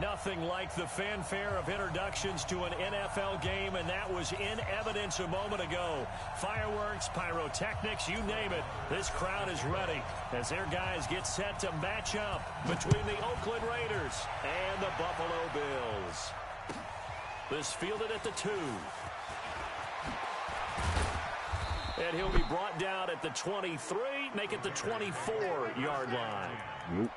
Nothing like the fanfare of introductions to an NFL game, and that was in evidence a moment ago. Fireworks, pyrotechnics, you name it. This crowd is ready as their guys get set to match up between the Oakland Raiders and the Buffalo Bills. This fielded at the 2. And he'll be brought down at the 23, make it the 24-yard line. Nope.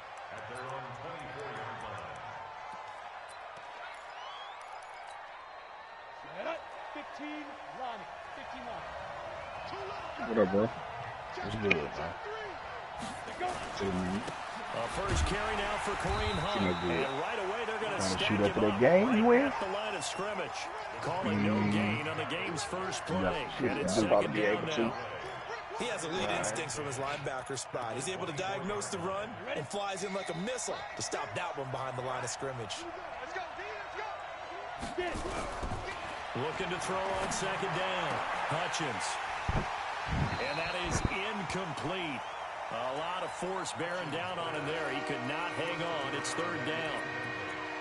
What up, bro? What's good, man? First carry now for Kareem Hunt. And right away they're going to stack him up right at the line of scrimmage. Calling no gain on the game's first play. And it's second down now. He has elite instincts from his linebacker spot. He's able to diagnose the run and flies in like a missile to stop that one behind the line of scrimmage. Looking to throw on second down. Hutchins. And that is incomplete. A lot of force bearing down on him there. He could not hang on. It's third down.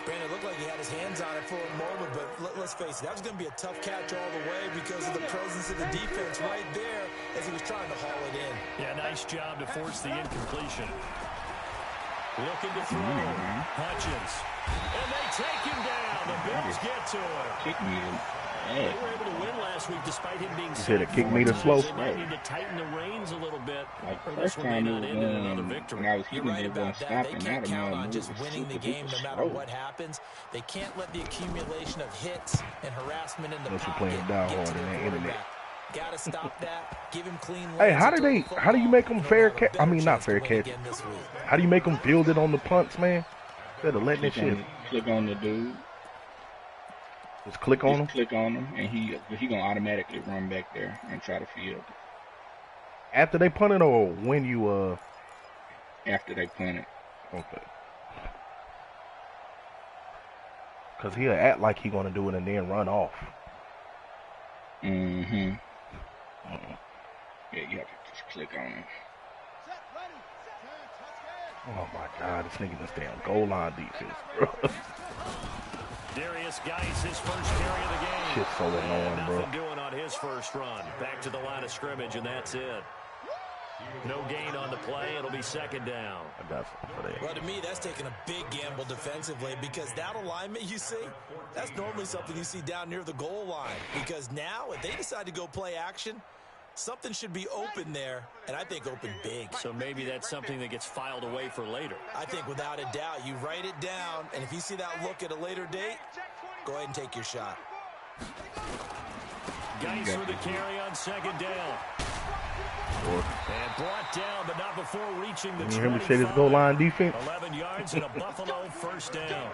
Brandon, it looked like he had his hands on it for a moment, but let's face it, that was going to be a tough catch all the way because of the presence of the defense right there as he was trying to haul it in. Yeah, nice job to force the incompletion. Looking to throw. Hutchins. And they take him down. The Bills get to him. They were able to win last week despite him being said it kicked me to slow. They might need to tighten the reins a little bit. Like or this one may not end in another victory. When I was You're right about that. They can't count on just winning the game no matter what happens. They can't let the accumulation of hits and harassment in the pocket get to the quarterback. Got to stop that. Give him clean lanes. Hey, how do you make them fair catch? I mean, not fair catch. How do you make them field it on the punts, man? Instead of letting it shit. Click on the dude. Just click on him? Click on him, and he going to automatically run back there and try to field. After they punt it or when you, After they punt it. Okay. Because he'll act like he going to do it and then run off. Mm-hmm. Yeah, you have to just click on him. Oh, my God. This nigga this damn goal line defense, bro. Darius Geis, his first carry of the game. Shit's so annoying, bro. Nothing doing on his first run. Back to the line of scrimmage, and that's it. No gain on the play. It'll be second down. I got something for that. Well, to me, that's taking a big gamble defensively because that alignment you see, that's normally something you see down near the goal line. Because now, if they decide to go play action, something should be open there, and I think open big. So maybe that's something that gets filed away for later. I think without a doubt, you write it down, and if you see that look at a later date, go ahead and take your shot. Geis for the carry on second down. And brought down, but not before reaching the 25. You hear me say this goal line defense? 11 yards and a Buffalo first down.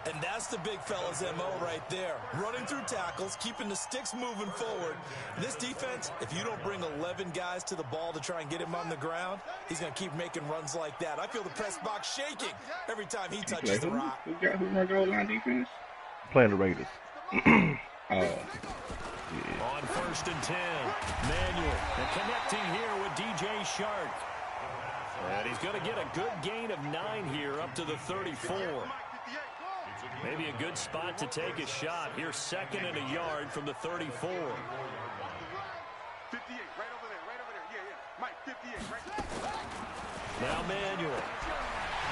And that's the big fella's MO right there. Running through tackles, keeping the sticks moving forward. This defense, if you don't bring 11 guys to the ball to try and get him on the ground, he's going to keep making runs like that. I feel the press box shaking every time he touches the rock. Who run goal line defense? Playing the Raiders. On first and 10, Manuel. And connecting here with DJ Shark. And he's going to get a good gain of 9 here up to the 34. Maybe a good spot to take a shot. Here's second and a yard from the 34. 58, right over there, yeah. Mike, 58, right. Now Manuel.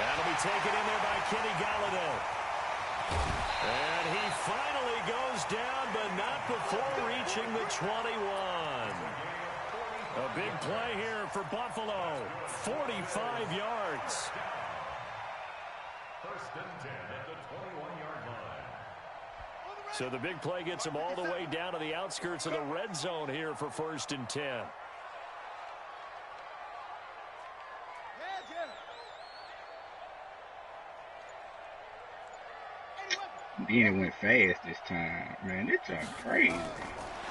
That'll be taken in there by Kenny Galladay. And he finally goes down, but not before reaching the 21. A big play here for Buffalo. 45 yards. First and 10 at the 21-yard line. So the big play gets him all the way down to the outskirts of the red zone here for first and 10. Then it went fast this time. Man, it's crazy.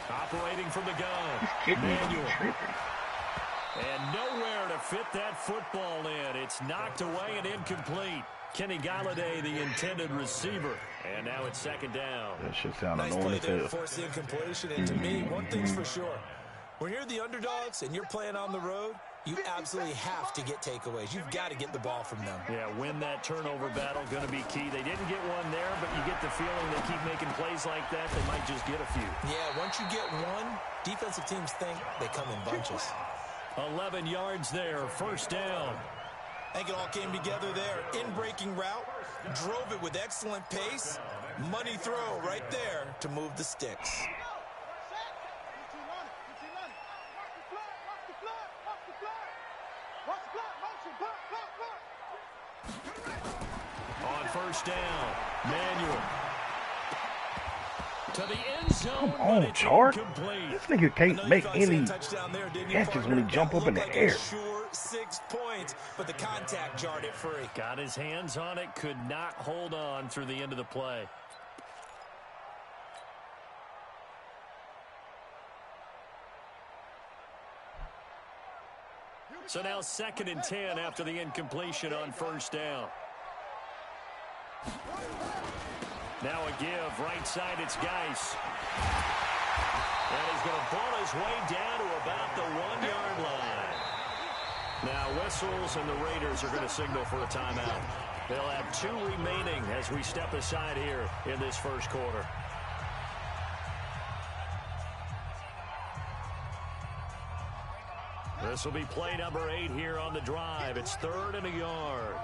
Operating from the gun. Manuel. And nowhere to fit that football in. It's knocked away and incomplete. Kenny Galladay, the intended receiver. And now it's second down. That shit sound nice annoying play as there hell. to force the incompletion. And to me, one thing's for sure. When you're the underdogs and you're playing on the road, You absolutely have to get takeaways. You've got to get the ball from them. Yeah, win that turnover battle, going to be key. They didn't get one there, but you get the feeling they keep making plays like that, they might just get a few. Yeah, once you get one, defensive teams think they come in bunches. 11 yards there, first down. I think it all came together there. In-breaking route, drove it with excellent pace. Money throw right there to move the sticks. On first down, Manuel. To the end zone. Come on, Chark. This nigga can't make any catches when he jump up in the air. Sure 6 points, but the contact jarred it free. Got his hands on it, could not hold on through the end of the play. So now 2nd and 10 after the incompletion on first down. Now a give, right side, it's Geis. And he's going to ball his way down to about the 1-yard line. Now whistles and the Raiders are going to signal for a timeout. They'll have 2 remaining as we step aside here in this first quarter. This will be play number 8 here on the drive. It's 3rd and a yard.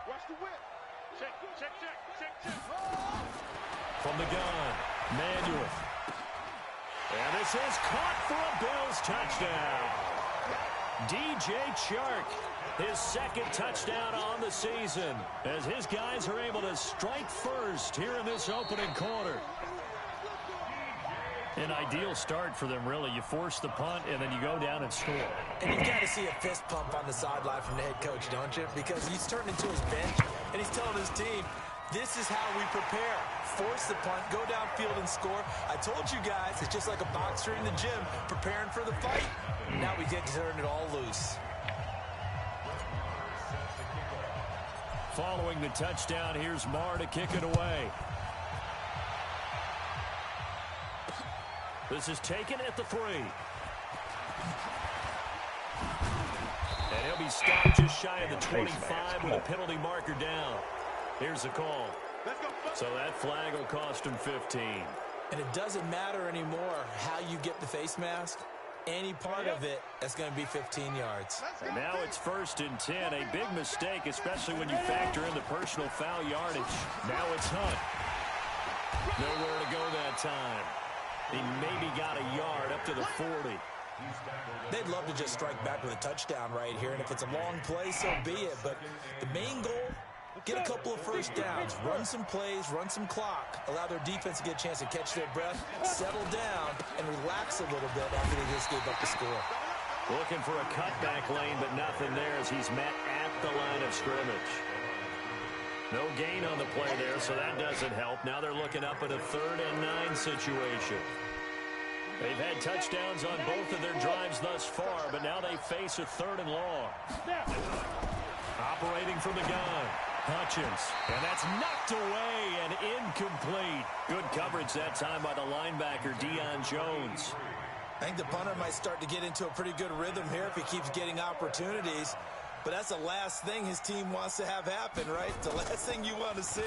Watch the whip. Check. From the gun, Manuel. And this is caught for a Bills touchdown. DJ Chark, his 2nd touchdown on the season, as his guys are able to strike first here in this opening quarter. An ideal start for them, really. You force the punt, and then you go down and score. And you've got to see a fist pump on the sideline from the head coach, don't you? Because he's turned into his bench, and he's telling his team, this is how we prepare. Force the punt, go downfield and score. I told you guys, it's just like a boxer in the gym preparing for the fight. Now we get to turn it all loose. Following the touchdown, here's Marr to kick it away. This is taken at the 3. And he'll be stopped just shy of the 25 with a penalty marker down. Here's the call. So that flag will cost him 15. And it doesn't matter anymore how you get the face mask. Any part of it, that's going to be 15 yards. And now it's 1st and 10. A big mistake, especially when you factor in the personal foul yardage. Now it's Hunt. Nowhere to go that time. He maybe got a yard up to the 40. They'd love to just strike back with a touchdown right here, and if it's a long play, so be it. But the main goal, get a couple of first downs, run some plays, run some clock, allow their defense to get a chance to catch their breath, settle down, and relax a little bit after they just gave up the score. Looking for a cutback lane, but nothing there as he's met at the line of scrimmage. No gain on the play there, so that doesn't help. Now they're looking up at a 3rd and 9 situation. They've had touchdowns on both of their drives thus far, but now they face a 3rd and long. Operating from the gun, Hutchins. And that's knocked away and incomplete. Good coverage that time by the linebacker, Deion Jones. I think the punter might start to get into a pretty good rhythm here if he keeps getting opportunities. But that's the last thing his team wants to have happen, right? The last thing you want to see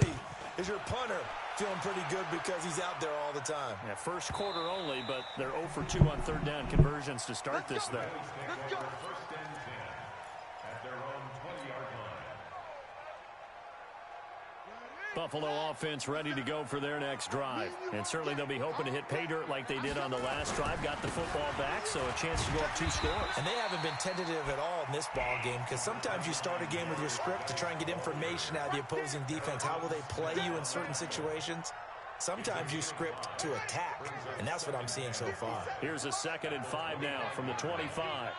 is your punter feeling pretty good because he's out there all the time. Yeah, first quarter only, but they're 0 for 2 on 3rd down conversions to start this thing. Buffalo offense ready to go for their next drive. And certainly they'll be hoping to hit pay dirt like they did on the last drive. Got the football back, so a chance to go up 2 scores. And they haven't been tentative at all in this ball game because sometimes you start a game with your script to try and get information out of the opposing defense. How will they play you in certain situations? Sometimes you script to attack, and that's what I'm seeing so far. Here's a 2nd and 5 now from the 25.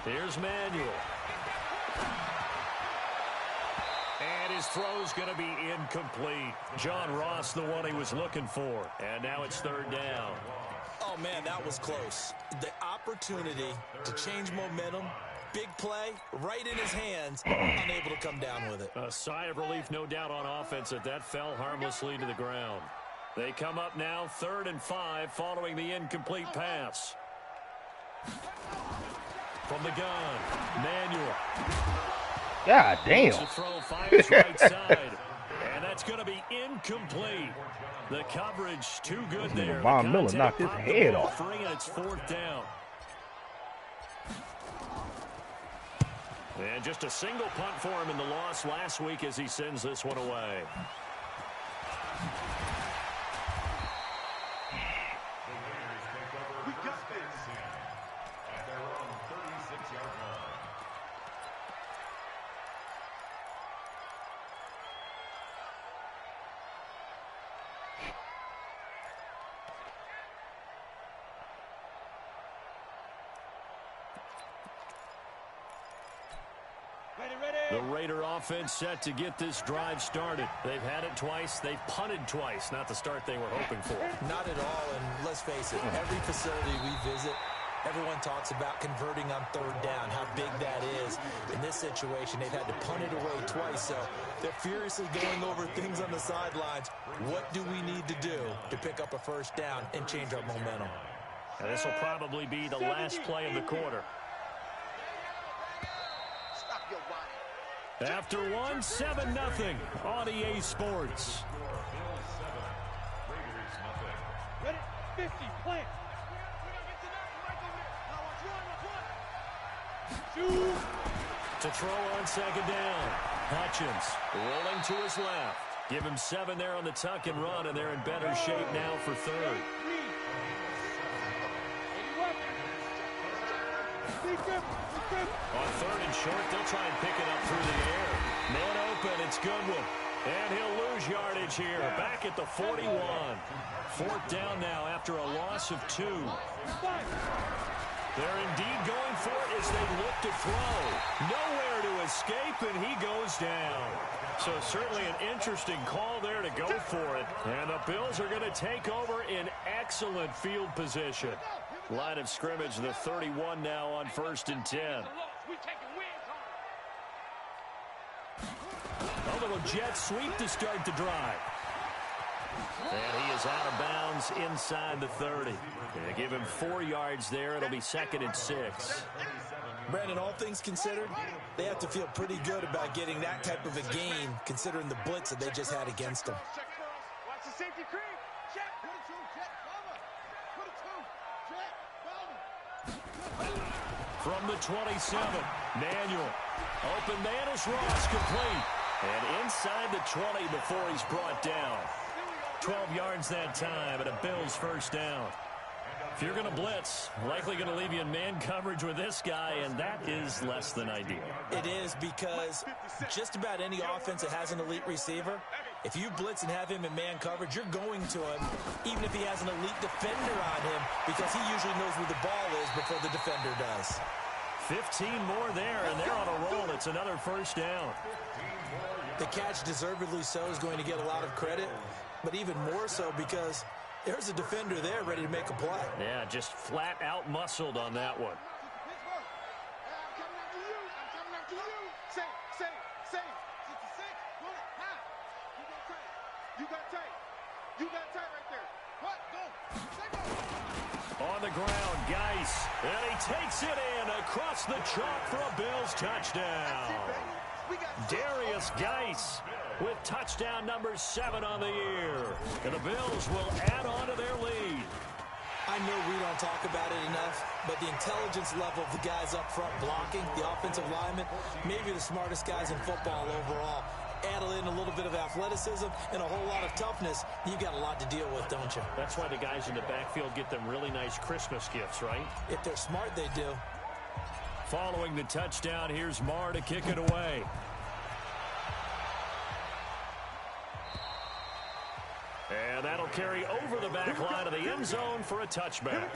Here's Manuel. And his throw's going to be incomplete. John Ross, the one he was looking for. And now it's 3rd down. Oh, man, that was close. The opportunity to change momentum, big play, right in his hands, unable to come down with it. A sigh of relief, no doubt, on offense that fell harmlessly to the ground. They come up now 3rd and 5 following the incomplete pass. From the gun, Manuel. God damn. The throw fires right side. And that's going to be incomplete. The coverage too good there. Von Miller knocked his head off. Free, and it's 4th down. And just a single punt for him in the loss last week as he sends this one away. We got this. At their own 36-yard line. The Raider offense set to get this drive started. They've had it twice. They've punted twice. Not the start they were hoping for. Not at all, and let's face it, every facility we visit, everyone talks about converting on 3rd down, how big that is. In this situation, they've had to punt it away twice, so they're furiously going over things on the sidelines. What do we need to do to pick up a 1st down and change our momentum? And this will probably be the last play of the quarter. After one, 7-0 on EA Sports. Ready? 50, plant. To throw on 2nd down. Hutchins rolling to his left. Give him 7 there on the tuck and run, and they're in better shape now for 3rd. On 3rd and short, they'll try and pick it up through the air. Man open, it's Goodwin. And he'll lose yardage here. Back at the 41. 4th down now after a loss of 2. They're indeed going for it as they look to throw. Nowhere to escape, and he goes down. So certainly an interesting call there to go for it. And the Bills are going to take over in excellent field position. Line of scrimmage, the 31 now on 1st and 10. A little jet sweep to start the drive. And he is out of bounds inside the 30. They give him 4 yards there. It'll be 2nd and 6. Brandon, all things considered, they have to feel pretty good about getting that type of a gain, considering the blitz that they just had against them. Watch the safety creep. Check. From the 27, Manuel. Open man is Ross, complete. And inside the 20 before he's brought down. 12 yards that time, and a Bills 1st down. If you're going to blitz, likely going to leave you in man coverage with this guy, and that is less than ideal. It is, because just about any offense that has an elite receiver, if you blitz and have him in man coverage, you're going to him, even if he has an elite defender on him, because he usually knows where the ball is before the defender does. 15 more there, and they're on a roll. It's another 1st down. The catch, deservedly so, is going to get a lot of credit, but even more so because there's a defender there ready to make a play. Yeah, just flat out muscled on that one. On the ground, Geis, and he takes it in across the chalk for a Bills touchdown. Darius Geis with touchdown number 7 on the year. And the Bills will add on to their lead. I know we don't talk about it enough, but the intelligence level of the guys up front blocking, the offensive linemen, maybe the smartest guys in football overall. Add in a little bit of athleticism and a whole lot of toughness, you got a lot to deal with, don't you? That's why the guys in the backfield get them really nice Christmas gifts, right? If they're smart, they do. Following the touchdown, here's Marr to kick it away. And that'll carry over the back line of the end zone for a touchback.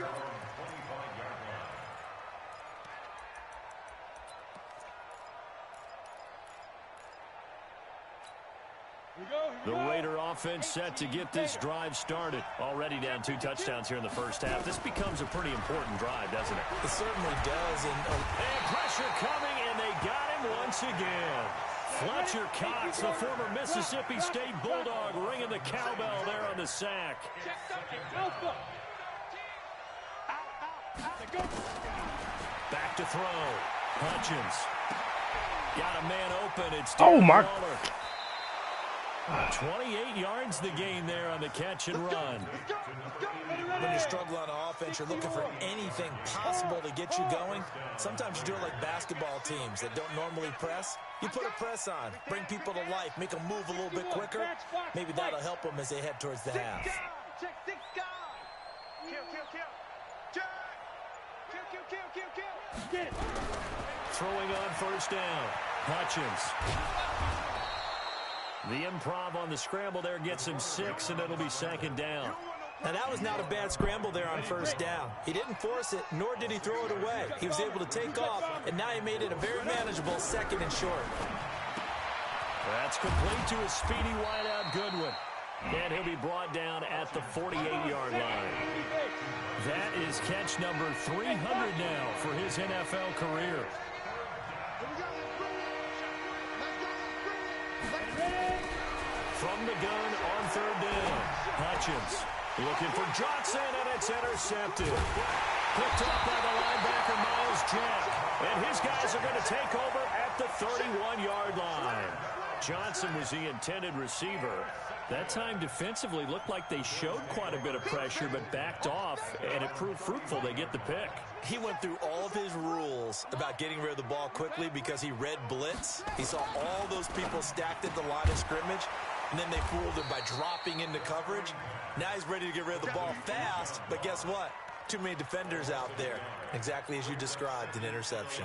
The Raider offense set to get this drive started. Already down 2 touchdowns here in the first half. This becomes a pretty important drive, doesn't it? It certainly does. And pressure coming, and they got him once again. Fletcher Cox, the former Mississippi State Bulldog, ringing the cowbell there on the sack. Back to throw. Hutchins. Got a man open. It's Oh, my. Waller. 28 yards the gain there on the catch and run. When you struggle on offense, you're looking for anything possible to get you going. Sometimes you do it like basketball teams that don't normally press. You put a press on, bring people to life, make them move a little bit quicker. Maybe that'll help them as they head towards the half. Throwing on first down. Hutchins. The improv on the scramble there gets him 6, and it'll be second down. Now, that was not a bad scramble there on first down. He didn't force it, nor did he throw it away. He was able to take off, and now he made it a very manageable 2nd and short. That's complete to a speedy wideout Goodwin. And he'll be brought down at the 48-yard line. That is catch number 300 now for his NFL career. From the gun on third down, Hutchins looking for Johnson, and it's intercepted. Picked up by the linebacker, Miles Jack. And his guys are going to take over at the 31-yard line. Johnson was the intended receiver. That time defensively looked like they showed quite a bit of pressure but backed off, and it proved fruitful. They get the pick. He went through all of his rules about getting rid of the ball quickly because he read blitz. He saw all those people stacked at the line of scrimmage, and then they fooled him by dropping into coverage. Now he's ready to get rid of the ball fast, but guess what? Too many defenders out there. Exactly as you described, an interception.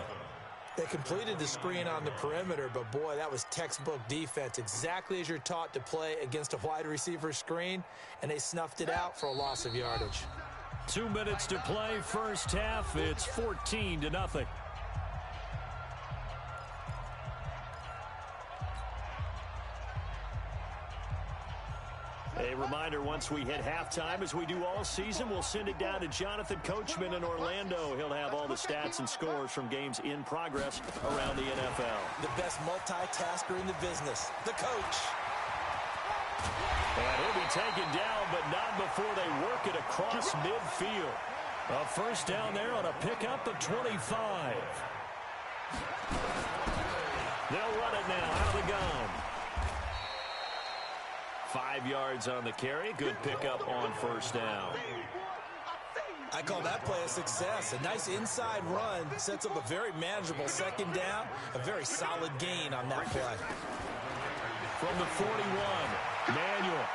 They completed the screen on the perimeter, but boy, that was textbook defense, exactly as you're taught to play against a wide receiver screen, and they snuffed it out for a loss of yardage. 2 minutes to play, first half. It's 14-0. A reminder, once we hit halftime, as we do all season, we'll send it down to Jonathan Coachman in Orlando. He'll have all the stats and scores from games in progress around the NFL. The best multitasker in the business, the coach. And he'll be taken down, but not before they work it across midfield. A first down there on a pickup of 25. They'll run it now out of the gun. 5 yards on the carry. Good pickup on first down. I call that play a success. A nice inside run sets up a very manageable second down. A very solid gain on that play. From the 41, Manuel.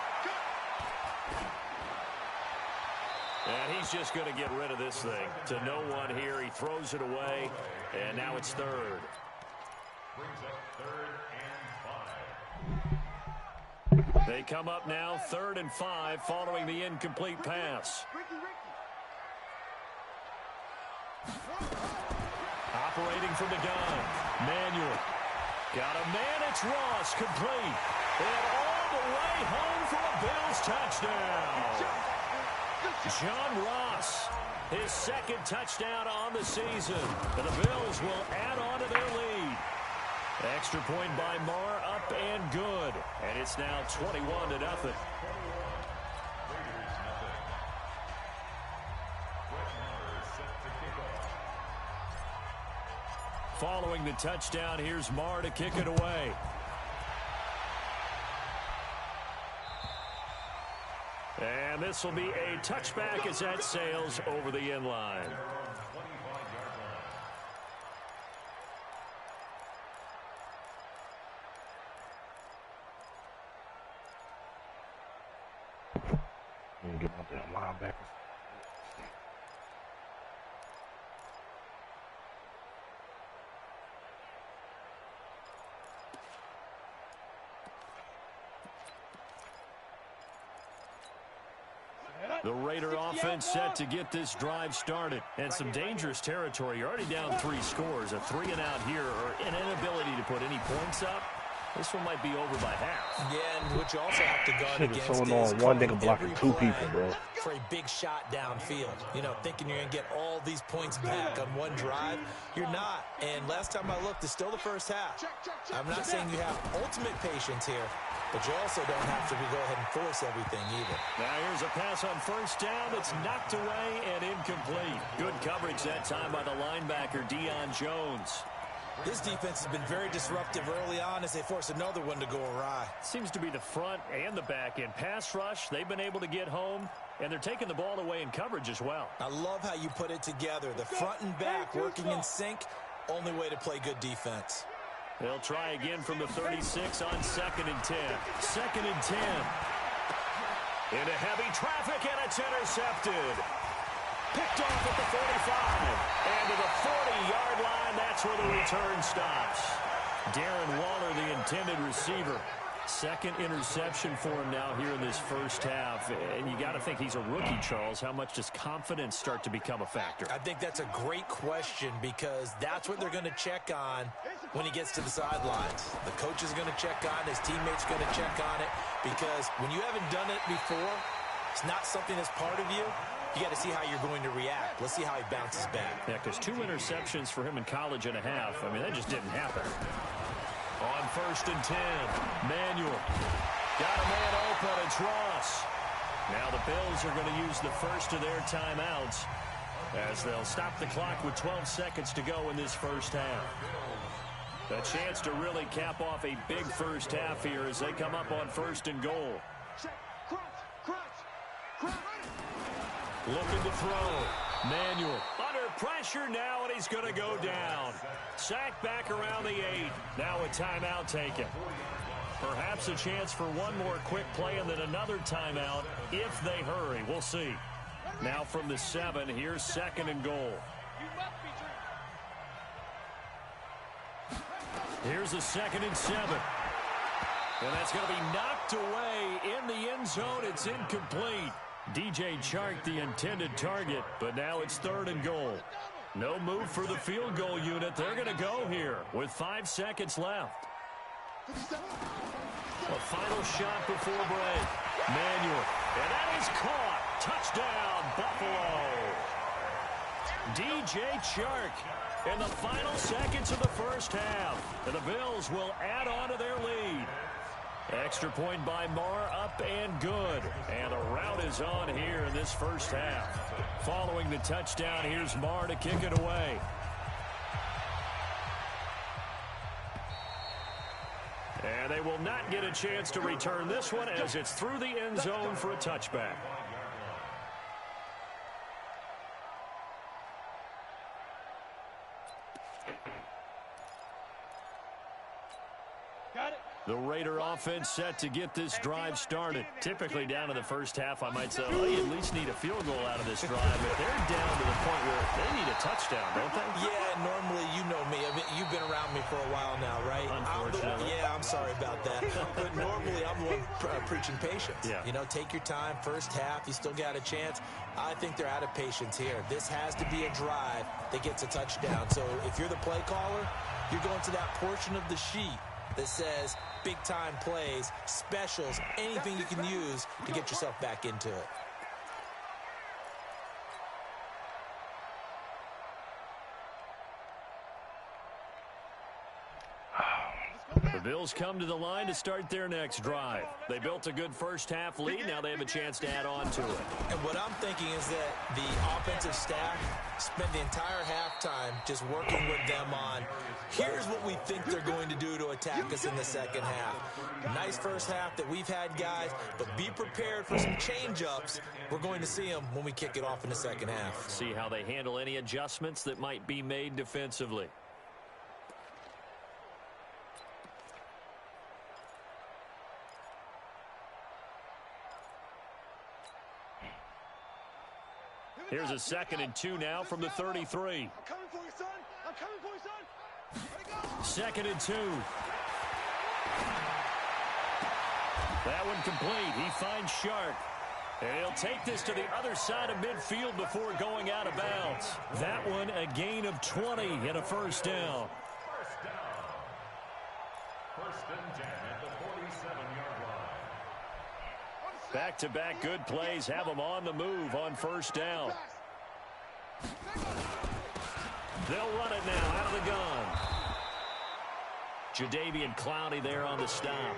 And he's just going to get rid of this thing. To no one here. He throws it away. And now it's third. They come up now 3rd and 5 following the incomplete pass. Operating from the gun. Manuel. Got a man. It's Ross. Complete. And all the way home for a Bills touchdown. John Ross. His 2nd touchdown on the season. And the Bills will add on to their lead. Extra point by Marr, up and good. And it's now 21-0. Following the touchdown, here's Marr to kick it away. And this will be a touchback as that sails over the end line. Get my damn linebackers. The Raider offense set to get this drive started. And some dangerous territory. You're already down 3 scores. A 3-and-out here, or an inability to put any points up. This one might be over by half. Yeah, and what you also have to guard Shit is against so is annoying. One nigga calling blocking every two play people, bro. for a big shot downfield. You know, thinking you're going to get all these points back on one drive. You're not. And last time I looked, it's still the first half. I'm not saying you have ultimate patience here, but you also don't have to go ahead and force everything either. Now here's a pass on first down that's knocked away and incomplete. Good coverage that time by the linebacker, Deion Jones. This defense has been very disruptive early on as they force another one to go awry. Seems to be the front and the back end. Pass rush, they've been able to get home, and they're taking the ball away in coverage as well. I love how you put it together. The front and back working in sync, only way to play good defense. They'll try again from the 36 on 2nd and 10. 2nd and 10. Into heavy traffic, and it's intercepted. Picked off at the 45. And to the 40-yard line, that's where the return stops. Darren Waller, the intended receiver. Second interception for him now here in this first half. And you got to think he's a rookie, Charles. How much does confidence start to become a factor? I think that's a great question because that's what they're going to check on when he gets to the sidelines. The coach is going to check on, his teammates are going to check on it, because when you haven't done it before, it's not something that's part of you. You got to see how you're going to react. Let's see how he bounces back. Yeah, because 2 interceptions for him in college and a half. I mean, that just didn't happen. On 1st and 10, Manuel. Got a man open, it's Ross. Now the Bills are going to use the first of their timeouts as they'll stop the clock with 12 seconds to go in this first half. A chance to really cap off a big first half here as they come up on 1st and goal. Looking to throw. Manuel under pressure now, and he's going to go down. Sacked back around the 8. Now a timeout taken. Perhaps a chance for one more quick play and then another timeout if they hurry. We'll see. Now from the 7, here's 2nd and goal. Here's a 2nd and 7. And that's going to be knocked away in the end zone. It's incomplete. DJ Chark, the intended target, but now it's 3rd and goal. No move for the field goal unit. They're going to go here with 5 seconds left. A final shot before break. Manuel, and that is caught. Touchdown, Buffalo. DJ Chark in the final seconds of the first half. And the Bills will add on to their lead. Extra point by Marr, up and good. And a rout is on here in this first half. Following the touchdown, here's Marr to kick it away. And they will not get a chance to return this one as it's through the end zone for a touchback. The Raider offense set to get this drive started. Typically down to the first half, I might say, well, you at least need a field goal out of this drive. But they're down to the point where they need a touchdown, don't they? Yeah, normally, you know me. I mean, you've been around me for a while now, right? Unfortunately. I'm sorry about that. But normally, I'm the one preaching patience. Yeah. You know, take your time. First half, you still got a chance. I think they're out of patience here. This has to be a drive that gets a touchdown. So if you're the play caller, you're going to that portion of the sheet that says big-time plays, specials, anything you can use to get yourself back into it. The Bills come to the line to start their next drive. They built a good first-half lead. Now they have a chance to add on to it. And what I'm thinking is that the offensive staff spent the entire halftime just working with them on, here's what we think they're going to do to attack us in the second half. Nice first half that we've had, guys, but be prepared for some change-ups. We're going to see them when we kick it off in the second half. See how they handle any adjustments that might be made defensively. Here's a 2nd and 2 now from the 33. I'm coming for you, son. I'm coming for you, son. 2nd and 2. That one complete. He finds Shark. And he'll take this to the other side of midfield before going out of bounds. That one a gain of 20 and a first down. First Back-to-back good plays have them on the move on first down. They'll run it now out of the gun. Jadeveon Clowney there on the stop.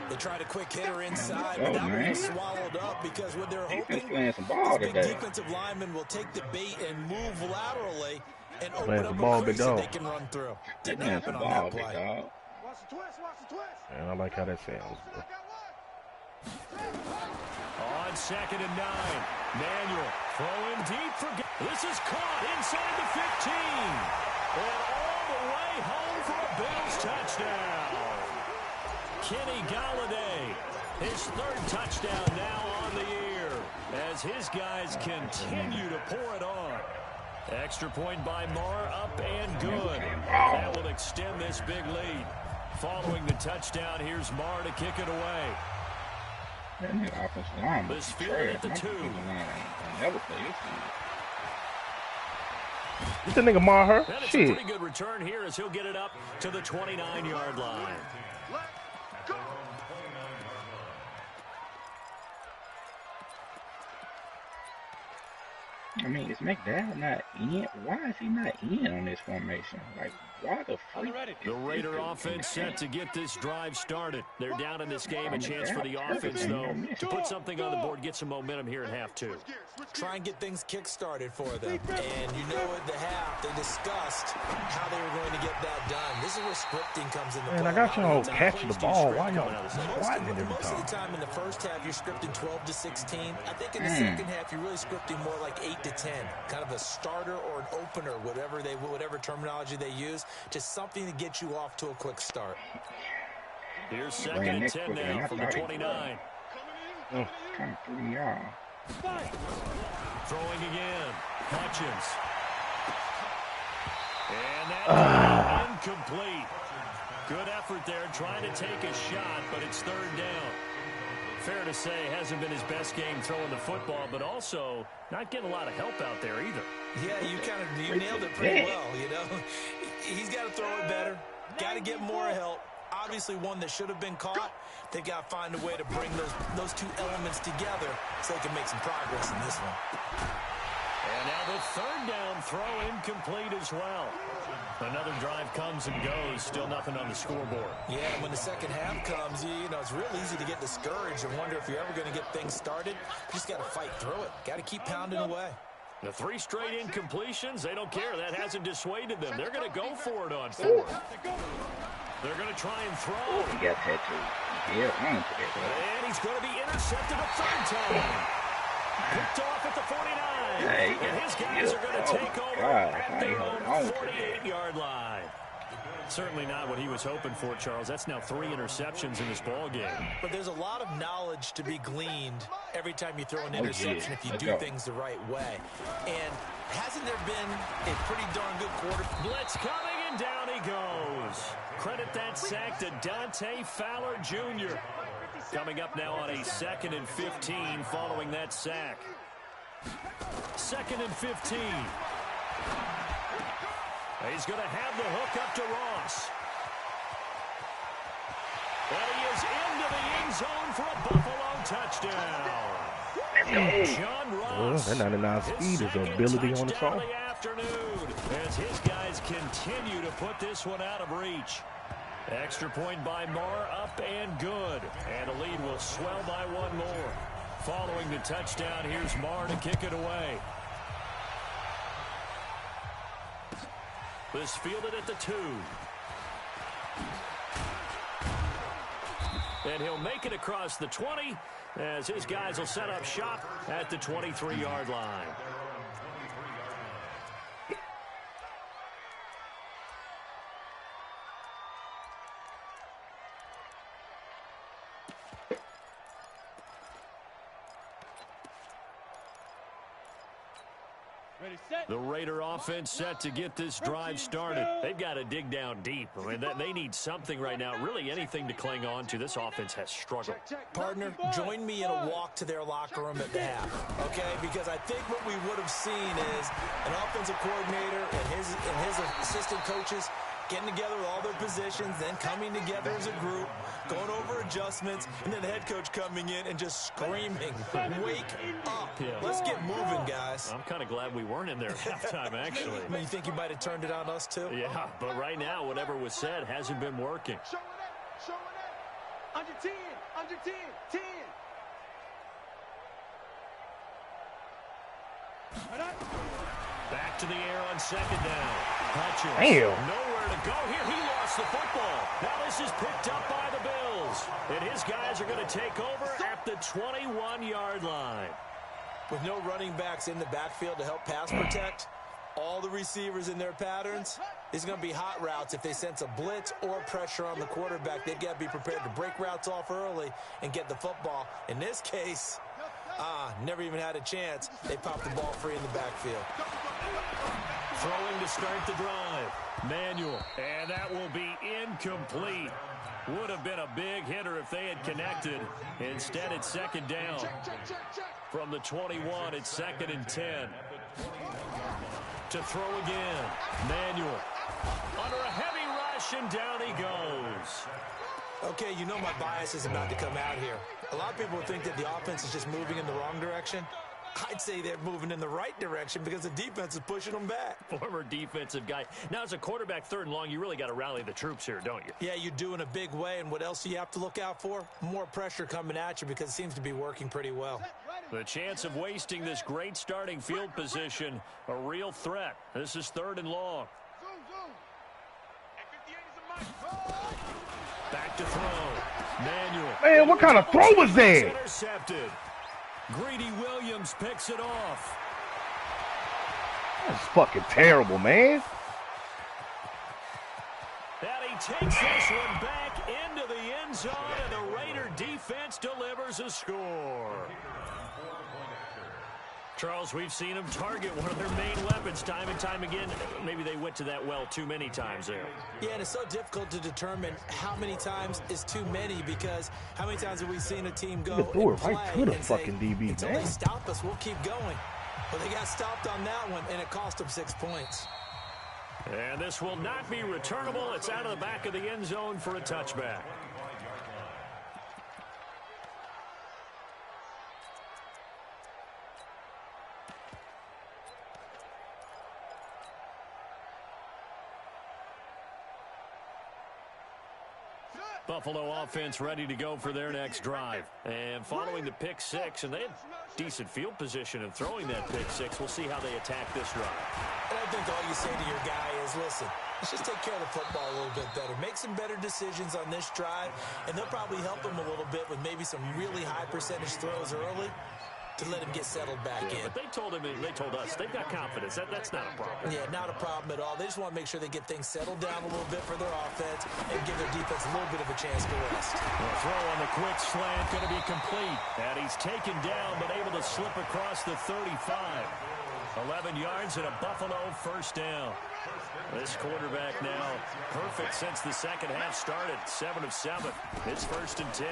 They tried a quick hitter inside, but that one was swallowed up because what they're hoping this big defensive lineman will take the bait and move laterally and open up a crease that they can run through. Didn't happen on that play. Man, I like how that sounds. On 2nd and 9, Manuel throwing deep for. This is caught inside the 15, and all the way home for a Bills touchdown. Kenny Golladay, his 3rd touchdown now on the year, as his guys continue to pour it on. Extra point by Marr, up and good. That will extend this big lead. Following the touchdown, here's Marr to kick it away. This field at the 2. This nigga Marr her? That is Shit. a pretty good return here as he'll get it up to the 29-yard line. I mean, is McDowell not in? Why is he not in on this formation? Like, why the fuck? The Raider offense set to get this drive started. They're down in this game. A chance for the offense, though, to put something on the board, get some momentum here in half 2. Try and get things kick-started for them. And you know at the half, they discussed how they were going to get that done. This is where scripting comes into play. Man, I got y'all catching the ball. Why y'all squatting every Most of the time? time in the first half, you're scripting 12 to 16. I think in the second half, you're really scripting more like 8 to 10. Kind of a starter or an opener, whatever terminology they use, just something to get you off to a quick start. Here's 2nd and 10 now from the 29. Kind of threw me off. Throwing again. Hutchins. And that's incomplete. Good effort there, trying to take a shot, but it's 3rd down. Fair to say, hasn't been his best game throwing the football, but also not getting a lot of help out there either. Yeah, you nailed it pretty well, you know. He's got to throw it better, got to get more help. Obviously one that should have been caught. They got to find a way to bring those 2 elements together so they can make some progress in this one. And now the 3rd down throw incomplete as well. Another drive comes and goes, still nothing on the scoreboard. Yeah, when the second half comes, you know, it's real easy to get discouraged and wonder if you're ever going to get things started. You just got to fight through it. Got to keep pounding away. The 3 straight incompletions, they don't care. That hasn't dissuaded them. They're going to go for it on 4th. They're going to try and throw. He got that too. Yeah, and he's going to be intercepted a 3rd time. Picked off at the 49. And his guys are going to take over at their own 48-yard line. Certainly not what he was hoping for, Charles. That's now 3 interceptions in this ball game. But there's a lot of knowledge to be gleaned every time you throw an interception if you do things the right way. And hasn't there been a pretty darn good quarter? Blitz coming, and down he goes. Credit that sack to Dante Fowler Jr. Coming up now on a 2nd and 15 following that sack. 2nd and 15. He's going to have the hook up to Ross. And he is into the end zone for a Buffalo touchdown. John Ross. That 99 speed is an ability on its own. Afternoon, as his guys continue to put this one out of reach. Extra point by Marr, up and good. And the lead will swell by 1 more. Following the touchdown, here's Marr to kick it away. This fielded at the 2. And he'll make it across the 20 as his guys will set up shop at the 23-yard line. The Raider offense set to get this drive started. They've got to dig down deep. I mean, they need something right now, really anything to cling on to. This offense has struggled. Partner, join me in a walk to their locker room at the half, okay? Because I think what we would have seen is an offensive coordinator and his assistant coaches getting together with all their positions, then coming together as a group, going over adjustments, and then the head coach coming in and just screaming, wake up. Yeah. Let's get moving, guys. I'm kind of glad we weren't in there at halftime, actually. I mean, you think he might have turned it on us, too? Yeah, but right now, whatever was said hasn't been working. Show it up. Under 10. Under 10. 10. Back to the air on second down. Hutchins. Damn. Nowhere to go here. He lost the football. Now this is picked up by the Bills. And his guys are going to take over at the 21-yard line. With no running backs in the backfield to help pass protect, all the receivers in their patterns, it's going to be hot routes. If they sense a blitz or pressure on the quarterback, they've got to be prepared to break routes off early and get the football. In this case, never even had a chance. They popped the ball free in the backfield. Throwing to start the drive. Manuel. And that will be incomplete. Would have been a big hitter if they had connected. Instead, it's second down. From the 21, it's 2nd and 10. To throw again. Manuel. Under a heavy rush, and down he goes. Okay, you know my bias is about to come out here. A lot of people think that the offense is just moving in the wrong direction. I'd say they're moving in the right direction because the defense is pushing them back. Former defensive guy. Now, as a quarterback, 3rd and long, you really got to rally the troops here, don't you? Yeah, you do in a big way. And what else do you have to look out for? More pressure coming at you because it seems to be working pretty well. The chance of wasting this great starting field position, a real threat. This is 3rd and long. Back to throw. Manuel. Man, what kind of throw was that? Intercepted. Greedy Williams picks it off. That's fucking terrible, man. And he takes this one back into the end zone, and the Raider defense delivers a score. Charles, we've seen them target one of their main weapons time and time again. Maybe they went to that well too many times there. Yeah, and it's so difficult to determine how many times is too many because how many times have we seen a team go threw and it right play to the and fucking say, DB, until man. they stop us, we'll keep going. But they got stopped on that one, and it cost them 6 points. And this will not be returnable. It's out of the back of the end zone for a touchback. Buffalo offense ready to go for their next drive. And following the pick six, and they had decent field position in throwing that pick six. We'll see how they attack this drive. And I think all you say to your guy is, listen, let's just take care of the football a little bit better. Make some better decisions on this drive, and they'll probably help him a little bit with maybe some really high percentage throws early to let him get settled back in. But they told us they've got confidence. That's not a problem. Yeah, not a problem at all. They just want to make sure they get things settled down a little bit for their offense and give their defense a little bit of a chance to rest. The throw on the quick slant going to be complete. And he's taken down but able to slip across the 35. 11 yards and a Buffalo first down. This quarterback now perfect since the second half started. 7 of 7. It's 1st and 10.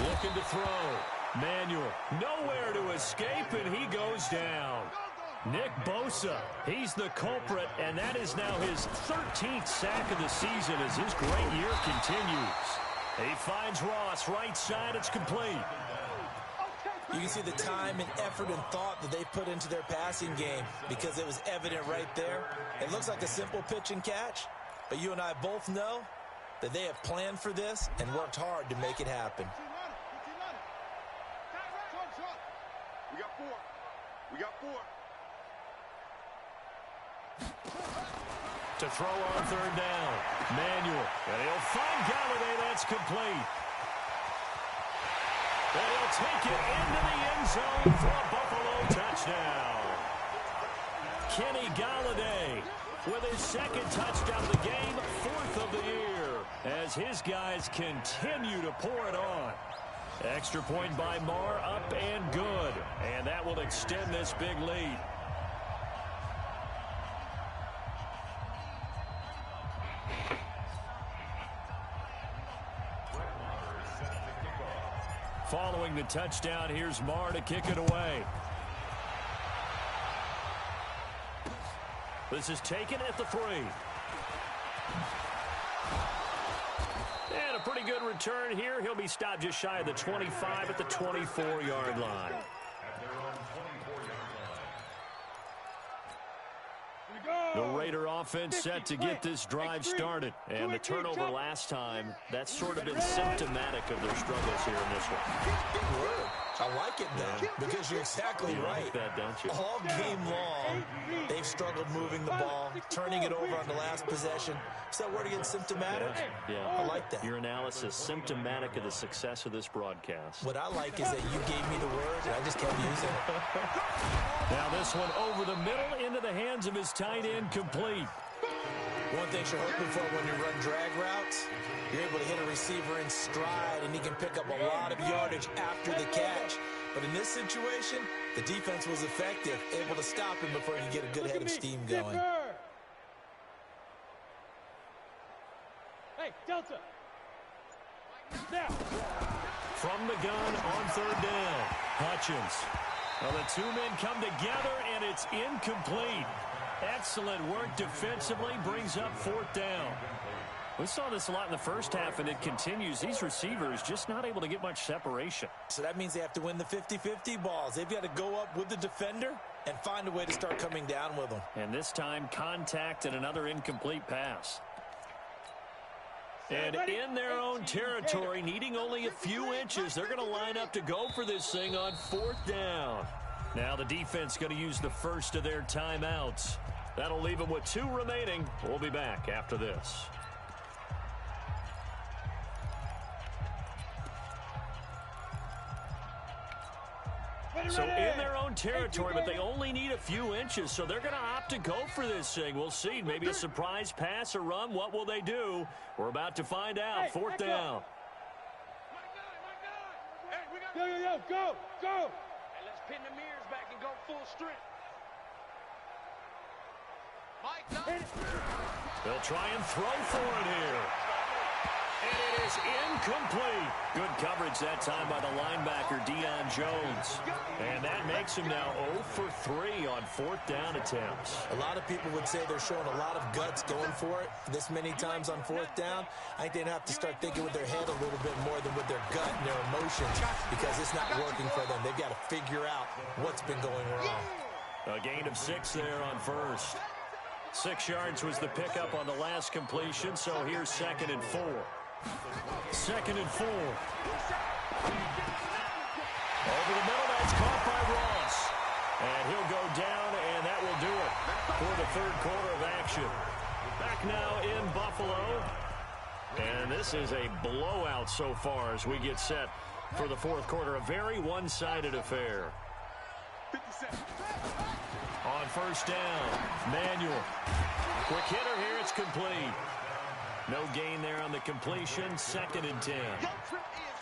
Looking to throw. Manuel, nowhere to escape, and he goes down. Nick Bosa, he's the culprit, and that is now his 13th sack of the season as his great year continues. He finds Ross, right side, it's complete. You can see the time and effort and thought that they put into their passing game because it was evident right there. It looks like a simple pitch and catch, but you and I both know that they have planned for this and worked hard to make it happen. We got four. To throw on 3rd down. Manuel. And he'll find Galladay. That's complete. And he'll take it into the end zone for a Buffalo touchdown. Kenny Galladay with his 2nd touchdown of the game, 4th of the year, as his guys continue to pour it on. Extra point by Marr, up and good. And that will extend this big lead. Following the touchdown, here's Marr to kick it away. This is taken at the 3. And a pretty good return here. He'll be stopped just shy of the 25 at the 24-yard line. The Raider offense set to get this drive started. And the turnover last time, that's sort of been symptomatic of their struggles here in this one. Big word. I like it, though, because you're exactly right. Like that, don't you? All game long, they've struggled moving the ball, turning it over on the last possession. Is that word again, symptomatic? Yeah. I like that. Your analysis, symptomatic of the success of this broadcast. What I like is that you gave me the word, and I just kept using it. Now this one over the middle into the hands of his tight end, complete. One thing you're hoping for when you run drag routes, you're able to hit a receiver in stride, and he can pick up a lot of yardage after the catch. But in this situation, the defense was effective, able to stop him before he could get a good head of steam going. Hey, Delta. Now. From the gun on third down, Hutchins. Well, the two men come together, and it's incomplete. Excellent work defensively, brings up fourth down. We saw this a lot in the first half, and it continues. These receivers just not able to get much separation. So that means they have to win the 50-50 balls. They've got to go up with the defender and find a way to start coming down with them. And this time, contact and another incomplete pass. And in their own territory, needing only a few inches, they're going to line up to go for this thing on fourth down. Now the defense going to use the first of their timeouts. That'll leave them with 2 remaining. We'll be back after this. So in their own territory, but they only need a few inches, so they're going to opt to go for this thing. We'll see. Maybe a surprise pass or run. What will they do? We're about to find out. Fourth down. Yo, go! Hey, let's pin the mirrors back and go full strength. They'll try and throw for it here. And it is incomplete. Good coverage that time by the linebacker, Deion Jones. And that makes him now 0 for 3 on fourth down attempts. A lot of people would say they're showing a lot of guts going for it this many times on fourth down. I think they have to start thinking with their head a little bit more than with their gut and their emotions, because it's not working for them. They've got to figure out what's been going wrong. A gain of 6 there on first. 6 yards was the pickup on the last completion, so here's 2nd and 4. 2nd and 4. Over the middle, that's caught by Ross. And he'll go down, and that will do it for the third quarter of action. Back now in Buffalo. And this is a blowout so far as we get set for the fourth quarter. A very one-sided affair. On first down, Manuel. Quick hitter here, it's complete. No gain there on the completion, 2nd and 10.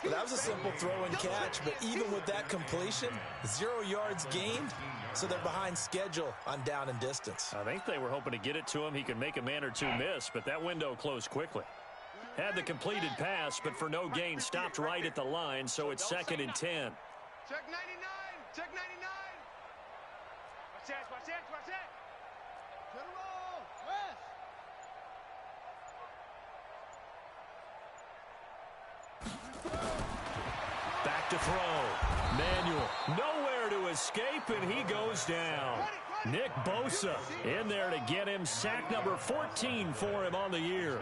Well, that was a simple throw and catch, but even with that completion, 0 yards gained, so they're behind schedule on down and distance. I think they were hoping to get it to him. He could make a man or two miss, but that window closed quickly. Had the completed pass, but for no gain, stopped right at the line, so it's 2nd and 10. Check 99! Check 99! Watch that, watch that, watch that! Get a roll! West! Back to throw. Manuel, nowhere to escape, and he goes down. Nick Bosa in there to get him. Sack number 14 for him on the year.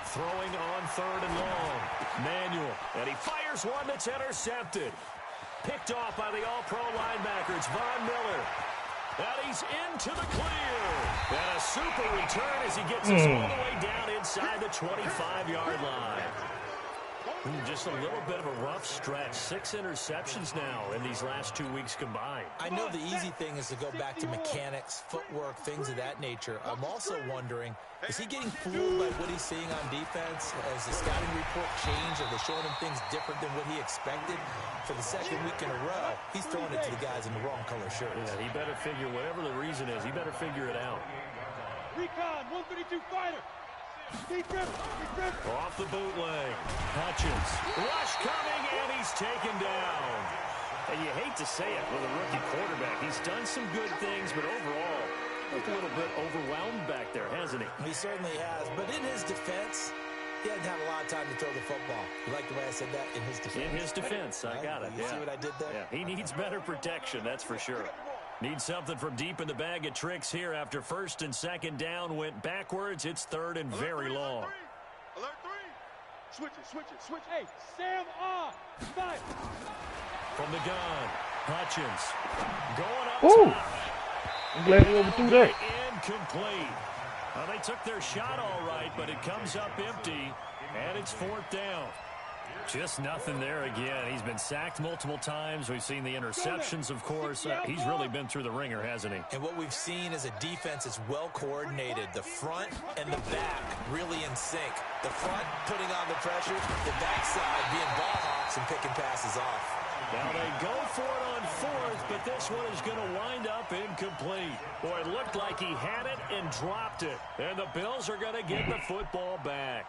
Throwing on 3rd and long. Manuel, and he fires one that's intercepted. Picked off by the all-pro linebacker. It's Von Miller. And he's into the clear. And a super return as he gets us all the way down inside the 25-yard line. Just a little bit of a rough stretch. 6 interceptions now in these last 2 weeks combined. I know the easy thing is to go back to mechanics, footwork, things of that nature. I'm also wondering, is he getting fooled by what he's seeing on defense? Has the scouting report changed? Are they showing him things different than what he expected? For the 2nd week in a row, he's throwing it to the guys in the wrong color shirts. Yeah, he better figure, whatever the reason is, he better figure it out. Recon, 132 fighter. Off the bootleg. Hutchins. Rush coming, and he's taken down. And you hate to say it with a rookie quarterback. He's done some good things, but overall, Looked a little bit overwhelmed back there, hasn't he? He certainly has. But in his defense, he hadn't had a lot of time to throw the football. You like the way I said that? In his defense. In his defense, I got it. You see what I did there? Yeah, he needs better protection, that's for sure. Needs something from deep in the bag of tricks here after first and second down went backwards. It's third and very long. Alert 3. Switch it. Hey, Sam on. Five. From the gun, Hutchins going up Ooh. top. I'm glad he overthrew that. Incomplete. Well, they took their shot all right, but it comes up empty, and it's fourth down. Just nothing there again. He's been sacked multiple times. We've seen the interceptions, of course. He's really been through the ringer, hasn't he? And what we've seen is a defense that's well coordinated. The front and the back really in sync. The front putting on the pressure, the backside being ball hawks and picking passes off. Now they go for it on fourth, but this one is going to wind up incomplete. Boy, it looked like he had it and dropped it. And the Bills are going to get the football back.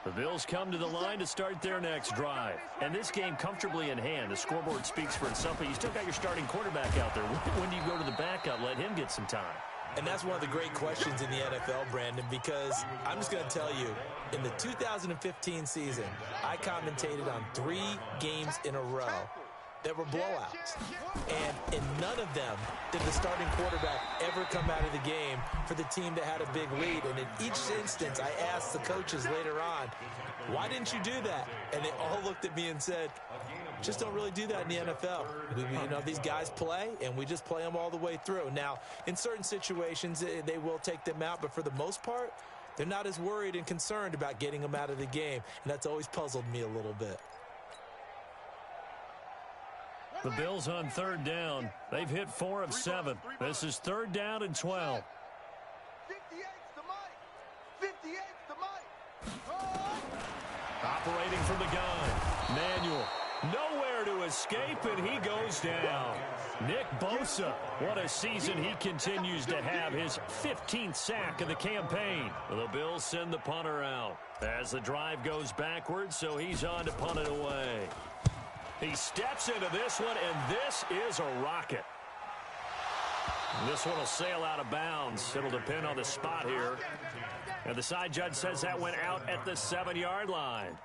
The Bills come to the line to start their next drive. And this game comfortably in hand. The scoreboard speaks for itself, but you still got your starting quarterback out there. When do you go to the backup? Let him get some time. And that's one of the great questions in the NFL, Brandon, because I'm just going to tell you, in the 2015 season, I commentated on 3 games in a row that were blowouts. And in none of them did the starting quarterback ever come out of the game for the team that had a big lead. And in each instance, I asked the coaches later on, why didn't you do that? And they all looked at me and said, just don't really do that in the NFL. You know, these guys play, and we just play them all the way through. Now, in certain situations, they will take them out, but for the most part, they're not as worried and concerned about getting them out of the game, and that's always puzzled me a little bit. The Bills on third down. They've hit 4 of 7. This is third down and 12. 58's the mic. 58's the mic. Operating from the gun. Manuel. Nowhere to escape, and he goes down. Nick Bosa. What a season he continues to have. His 15th sack of the campaign. The Bills send the punter out as the drive goes backwards, so he's on to punt it away. He steps into this one, and this is a rocket. This one will sail out of bounds. It'll depend on the spot here. And the side judge says that went out at the 7-yard line.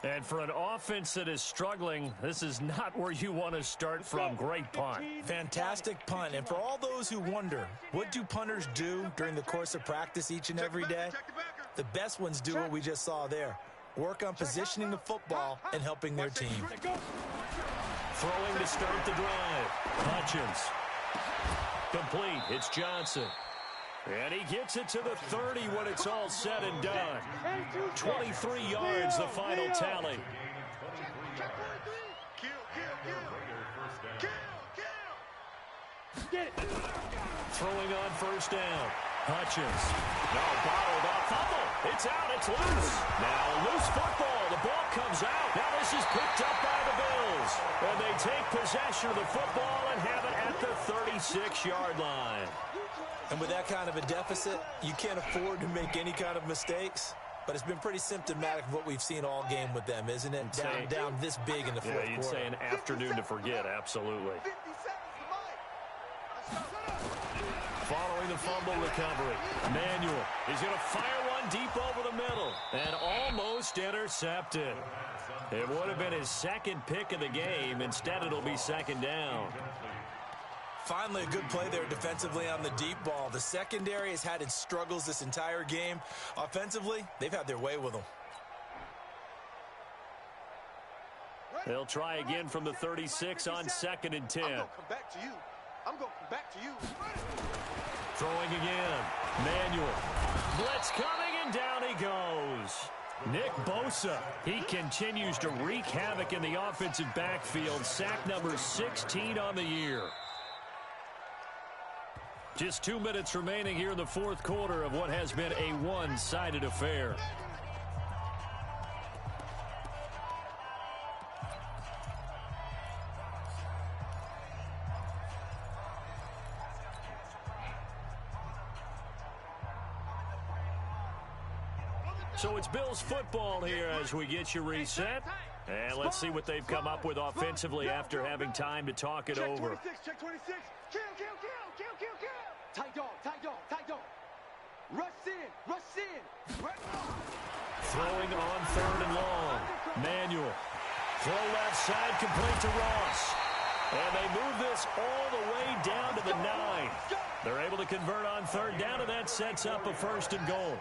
And for an offense that is struggling, this is not where you want to start from. Great punt. Fantastic punt. And for all those who wonder, what do punters do during the course of practice each and every day? The best ones do what we just saw there. Work on positioning the football and helping their team. Throwing to start the drive. Hutchins. Complete. It's Johnson. And he gets it to the 30 when it's all said and done. 23 yards, the final tally. Throwing on first down. Hutchins. No, bottled up. Fumble. It's out. It's loose. Now loose football. The ball comes out. Now this is picked up by the Bills. And they take possession of the football and have it at the 36-yard line. And with that kind of a deficit, you can't afford to make any kind of mistakes. But it's been pretty symptomatic of what we've seen all game with them, isn't it? Down this big in the fourth quarter. Yeah, you'd say an afternoon to forget, absolutely. Following the fumble recovery, Manuel is going to fire one deep over the middle and almost intercepted. It would have been his second pick of the game. Instead, it'll be second down. Finally, a good play there defensively on the deep ball. The secondary has had its struggles this entire game. Offensively, they've had their way with them. They'll try again from the 36 on 2nd and 10. I'm going to come back to you. I'm going to come back to you. Throwing again. Manuel. Blitz coming, and down he goes. Nick Bosa. He continues to wreak havoc in the offensive backfield. Sack number 16 on the year. Just 2 minutes remaining here in the fourth quarter of what has been a one-sided affair. So it's Bills football here as we get you reset. And let's see what they've come up with offensively after having time to talk it over. Check 26. Kill. Tight dog, tight dog, tight dog. Rush in, rush in. Throwing on 3rd and long. Manuel. Throw left side, complete to Ross. And they move this all the way down to the 9. They're able to convert on 3rd down, and that sets up a 1st and goal.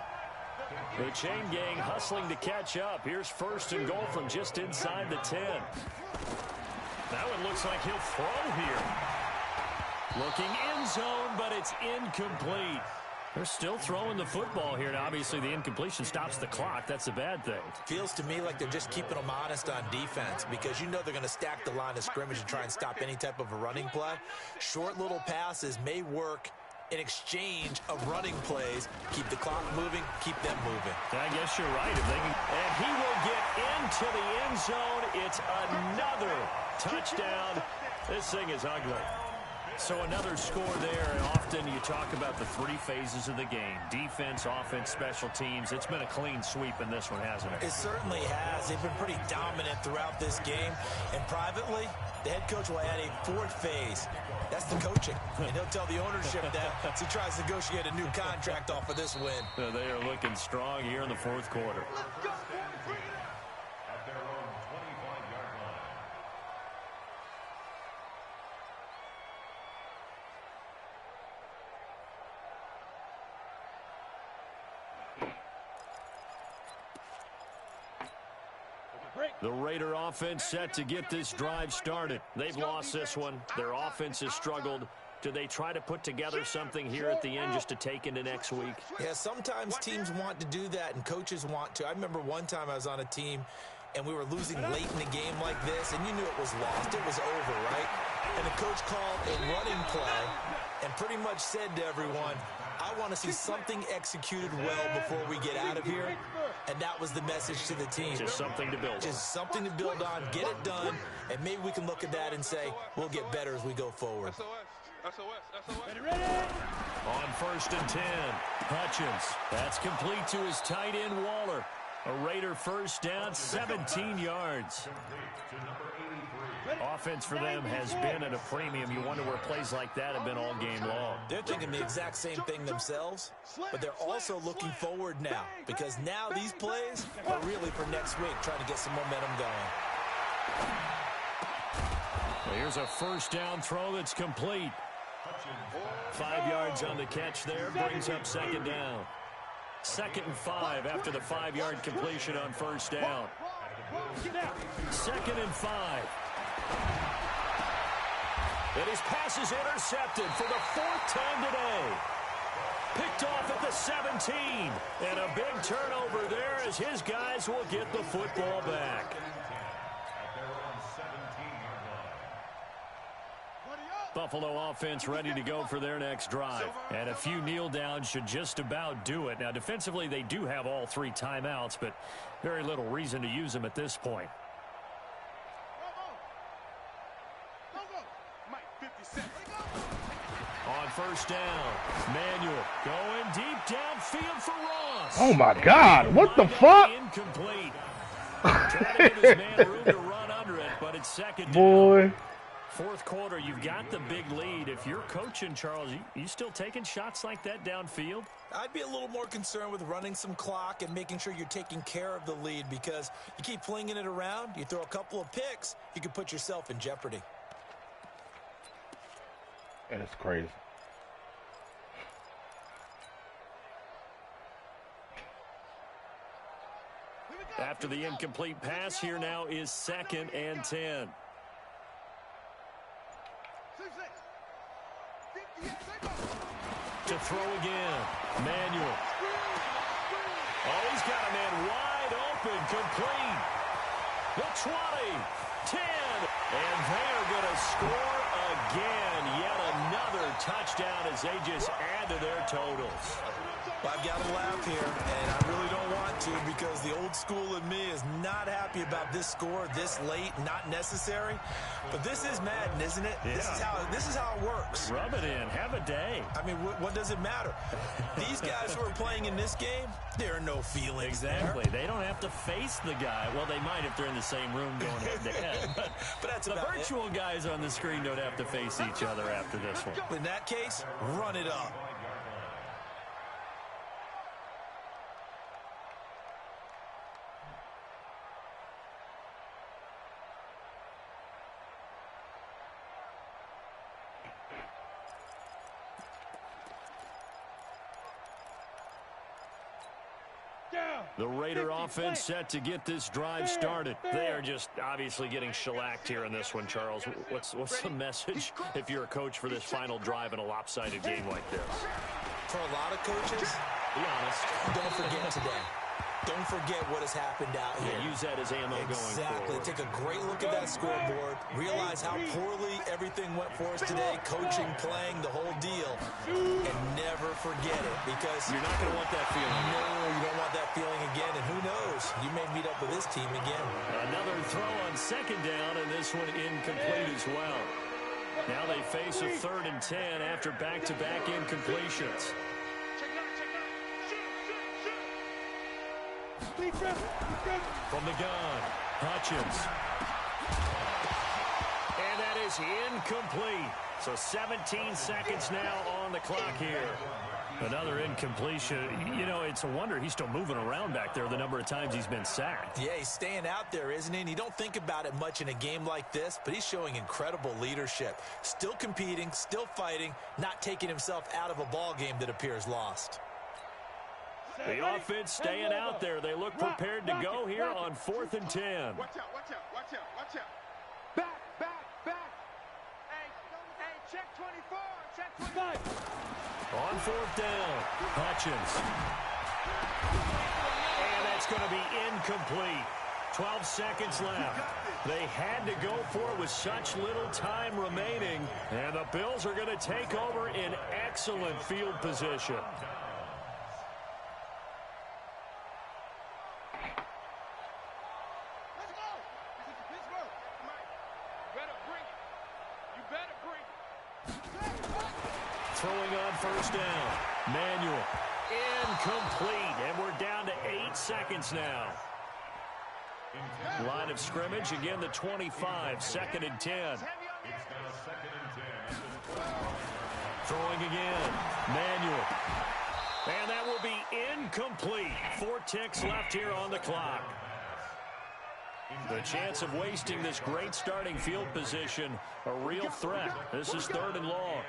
The chain gang hustling to catch up. Here's 1st and goal from just inside the 10. That one looks like he'll throw here. Looking end zone, but it's incomplete. They're still throwing the football here, and obviously the incompletion stops the clock. That's a bad thing. Feels to me like they're just keeping them honest on defense because you know they're going to stack the line of scrimmage and try and stop any type of a running play. Short little passes may work in exchange of running plays. Keep the clock moving, keep them moving. I guess you're right. If they can, and he will get into the end zone. It's another touchdown. This thing is ugly. So another score there, and often you talk about the 3 phases of the game. Defense, offense, special teams. It's been a clean sweep in this one, hasn't it? It certainly has. They've been pretty dominant throughout this game. And privately, the head coach will add a 4th phase. That's the coaching. And he'll tell the ownership that as he tries to negotiate a new contract off of this win. They are looking strong here in the 4th quarter. At their own 25-yard line. The Raider offense set to get this drive started. They've lost this one. Their offense has struggled. Do they try to put together something here at the end just to take into next week? Yeah, sometimes teams want to do that and coaches want to. I remember one time I was on a team and we were losing late in a game like this, and you knew it was lost. It was over, right? And the coach called a running play and pretty much said to everyone, I want to see something executed well before we get out of here. And that was the message to the team. Just something to build on. Just something to build on, get it done, and maybe we can look at that and say, we'll get better as we go forward. On 1st and 10, Hutchins. That's complete to his tight end, Waller. A Raider 1st down, 17 yards. Offense for them has been at a premium. You wonder where plays like that have been all game long. They're thinking the exact same thing themselves, but they're also looking forward now because now these plays are really for next week, trying to get some momentum going. Well, here's a 1st down throw that's complete. 5 yards on the catch there, brings up 2nd down. 2nd and 5 after the 5-yard completion on 1st down. 2nd and 5. And his pass is intercepted for the 4th time today. Picked off at the 17. And a big turnover there as his guys will get the football back. Buffalo offense ready to go for their next drive. And a few kneel downs should just about do it. Now, defensively, they do have all 3 timeouts, but very little reason to use them at this point. On 1st down, Manuel going deep downfield for Ross. Oh, my God. What the fuck? Incomplete. Trying to give his man room to run under it, but it's 2nd down. Boy. 4th quarter, you've got the big lead. If you're coaching, Charles, you still taking shots like that downfield? I'd be a little more concerned with running some clock and making sure you're taking care of the lead because you keep flinging it around, you throw a couple of picks, you can put yourself in jeopardy. That's crazy. After the incomplete pass, here now is 2nd and 10. To throw again. Manuel. Oh, he's got a man wide open, complete. The 20, 10, and they're going to score again. Yet another touchdown as they just add to their totals. Well, I've got to laugh here, and I really don't want to because the old school in me is not happy about this score this late, not necessary. But this is Madden, isn't it? Yeah. This is how it works. Rub it in. Have a day. I mean, what does it matter? These guys who are playing in this game, there are no feelings Exactly. there. They don't have to face the guy. Well, they might if they're in the same room going head to head. But that's the about virtual guys on the screen don't have to face each other after this one. In that case, run it up. The Raider offense set to get this drive started. They are just obviously getting shellacked here in this one, Charles. What's the message if you're a coach for this final drive in a lopsided game like this? For a lot of coaches, Be honest. don't forget today. Don't forget what has happened out here. Yeah, use that as ammo going Exactly. forward. Take a great look at that scoreboard. Realize how poorly everything went for us today. Coaching, playing, the whole deal. And never forget it, because You're not going to want that feeling. no, you don't want that feeling again. And who knows? You may meet up with this team again. Another throw on second down, and this one incomplete as well. Now they face a 3rd and 10 after back-to-back incompletions. From the gun, Hutchins. And that is incomplete. So 17 seconds now on the clock here. Another incompletion. You know, it's a wonder he's still moving around back there the number of times he's been sacked. Yeah, he's staying out there, isn't he? And you don't think about it much in a game like this, but he's showing incredible leadership. Still competing, still fighting, not taking himself out of a ball game that appears lost. The offense staying out there. They look prepared to go here on 4th and 10. Watch out, watch out, watch out, watch out. Back, back, back. Hey, check 24, check 25. On 4th down, Hutchins. And that's going to be incomplete. 12 seconds left. They had to go for it with such little time remaining. And the Bills are going to take over in excellent field position. Throwing on 1st down. Manuel. Incomplete. And we're down to 8 seconds now. Line of scrimmage. Again, the 25. 2nd and 10. It's now 2nd and 10. Throwing again. Manuel. And that will be incomplete. 4 ticks left here on the clock. The chance of wasting this great starting field position, a real threat. This is 3rd and long.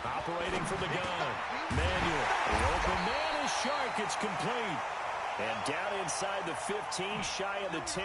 Operating from the gun. Manuel. The open man is Shark. It's complete. And down inside the 15, shy of the 10.